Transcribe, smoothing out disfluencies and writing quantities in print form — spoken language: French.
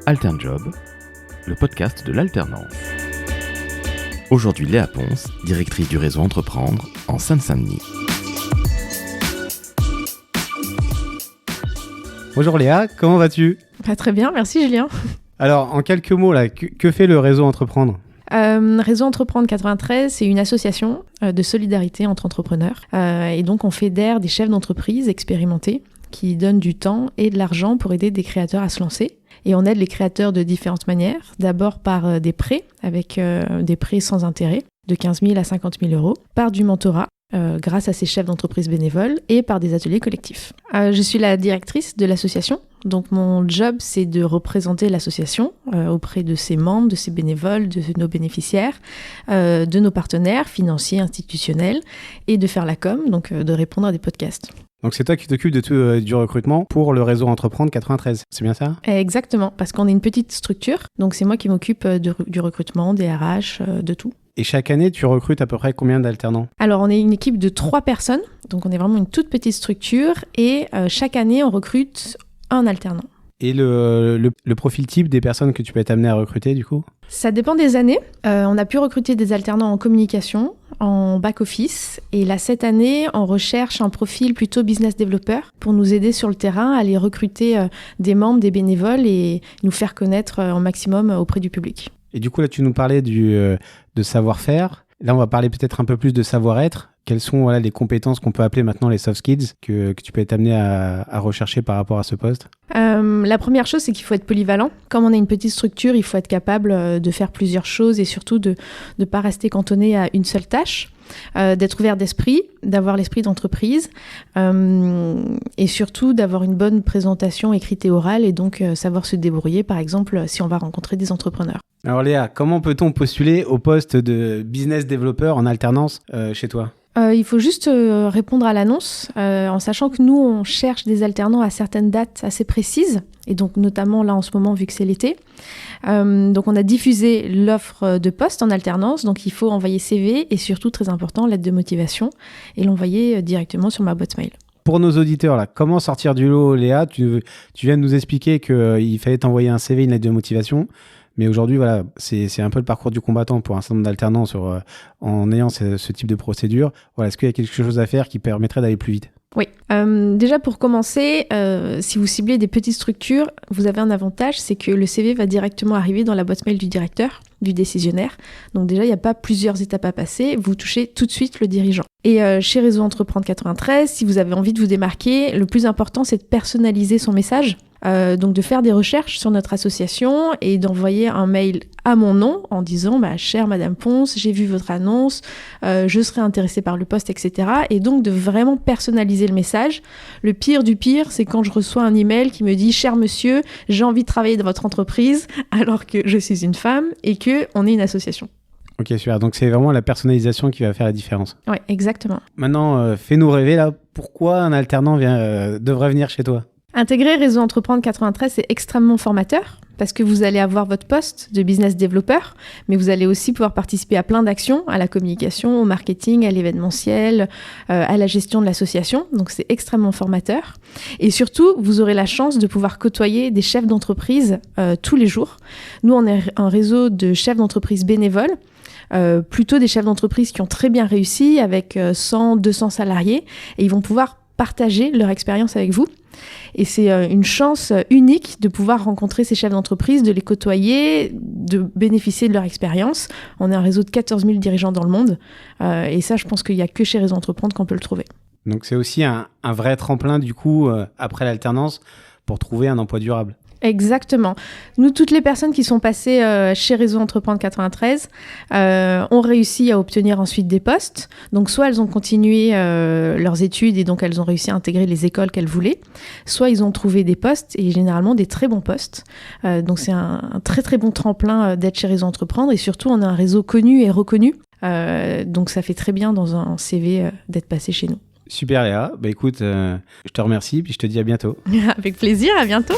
AlternJob, le podcast de l'alternance. Aujourd'hui, Léa Ponce, directrice du réseau Entreprendre en Seine-Saint-Denis. Bonjour Léa, comment vas-tu ? Très bien, merci Julien. Alors, en quelques mots, là, que fait le réseau Entreprendre ? Réseau Entreprendre 93, c'est une association de solidarité entre entrepreneurs. Et donc, on fédère des chefs d'entreprise expérimentés qui donnent du temps et de l'argent pour aider des créateurs à se lancer. Et on aide les créateurs de différentes manières. D'abord par des prêts, avec des prêts sans intérêt, de 15 000 à 50 000 euros, par du mentorat, grâce à ces chefs d'entreprise bénévoles, et par des ateliers collectifs. Je suis la directrice de l'association, donc mon job c'est de représenter l'association auprès de ses membres, de ses bénévoles, de nos bénéficiaires, de nos partenaires financiers, institutionnels, et de faire la com, donc de répondre à des podcasts. Donc c'est toi qui t'occupes de tout, du recrutement pour le réseau Entreprendre 93, c'est bien ça ? Exactement, parce qu'on est une petite structure, donc c'est moi qui m'occupe du recrutement, des RH, de tout. Et chaque année, tu recrutes à peu près combien d'alternants ? Alors, on est une équipe de 3 personnes, donc on est vraiment une toute petite structure, et chaque année, on recrute un alternant. Et le profil type des personnes que tu peux être amené à recruter, du coup ? Ça dépend des années. On a pu recruter des alternants en communication, en back-office, et là, cette année, on recherche un profil plutôt business developer pour nous aider sur le terrain à aller recruter des membres, des bénévoles, et nous faire connaître un maximum auprès du public. Et du coup, là, tu nous parlais de savoir-faire. Là, on va parler peut-être un peu plus de savoir-être. Quelles sont les compétences qu'on peut appeler maintenant les soft skills que tu peux être amené à rechercher par rapport à ce poste ? La première chose, c'est qu'il faut être polyvalent. Comme on est une petite structure, il faut être capable de faire plusieurs choses et surtout de ne pas rester cantonné à une seule tâche. D'être ouvert d'esprit, d'avoir l'esprit d'entreprise et surtout d'avoir une bonne présentation écrite et orale et donc savoir se débrouiller, par exemple, si on va rencontrer des entrepreneurs. Alors Léa, comment peut-on postuler au poste de business developer en alternance chez toi ? Il faut juste répondre à l'annonce, en sachant que nous, on cherche des alternants à certaines dates assez précises, et donc notamment là en ce moment, vu que c'est l'été. Donc on a diffusé l'offre de poste en alternance, donc il faut envoyer CV et surtout, très important, lettre de motivation, et l'envoyer directement sur ma boîte mail. Pour nos auditeurs, là, comment sortir du lot, Léa ? Tu viens de nous expliquer qu'il fallait t'envoyer un CV, une lettre de motivation. Mais aujourd'hui, voilà, c'est un peu le parcours du combattant pour un certain nombre d'alternants en ayant ce type de procédure. Voilà, est-ce qu'il y a quelque chose à faire qui permettrait d'aller plus vite ? Oui. Déjà, pour commencer, si vous ciblez des petites structures, vous avez un avantage, c'est que le CV va directement arriver dans la boîte mail du directeur, du décisionnaire. Donc déjà, il n'y a pas plusieurs étapes à passer. Vous touchez tout de suite le dirigeant. Et chez Réseau Entreprendre 93, si vous avez envie de vous démarquer, le plus important, c'est de personnaliser son message. Donc de faire des recherches sur notre association et d'envoyer un mail à mon nom en disant « Chère Madame Ponce, j'ai vu votre annonce, je serais intéressée par le poste, etc. » Et donc de vraiment personnaliser le message. Le pire du pire, c'est quand je reçois un email qui me dit « Cher monsieur, j'ai envie de travailler dans votre entreprise alors que je suis une femme et qu'on est une association. » Ok, super. Donc c'est vraiment la personnalisation qui va faire la différence. Oui, exactement. Maintenant, fais-nous rêver là. Pourquoi un alternant devrait venir chez toi ? Intégrer Réseau Entreprendre 93, c'est extrêmement formateur parce que vous allez avoir votre poste de business developer, mais vous allez aussi pouvoir participer à plein d'actions, à la communication, au marketing, à l'événementiel, à la gestion de l'association. Donc, c'est extrêmement formateur. Et surtout, vous aurez la chance de pouvoir côtoyer des chefs d'entreprise tous les jours. Nous, on est un réseau de chefs d'entreprise bénévoles. Plutôt des chefs d'entreprise qui ont très bien réussi avec 100, 200 salariés et ils vont pouvoir partager leur expérience avec vous. Et c'est une chance unique de pouvoir rencontrer ces chefs d'entreprise, de les côtoyer, de bénéficier de leur expérience. On est un réseau de 14 000 dirigeants dans le monde et ça, je pense qu'il n'y a que chez Réseau Entreprendre qu'on peut le trouver. Donc c'est aussi un vrai tremplin du coup après l'alternance pour trouver un emploi durable. Exactement. Nous, toutes les personnes qui sont passées chez Réseau Entreprendre 93 ont réussi à obtenir ensuite des postes. Donc, soit elles ont continué leurs études et donc elles ont réussi à intégrer les écoles qu'elles voulaient, soit ils ont trouvé des postes et généralement des très bons postes. Donc, c'est un très très bon tremplin d'être chez Réseau Entreprendre et surtout, on a un réseau connu et reconnu. Donc, ça fait très bien dans un CV d'être passé chez nous. Super Léa, écoute, je te remercie puis je te dis à bientôt. Avec plaisir, à bientôt.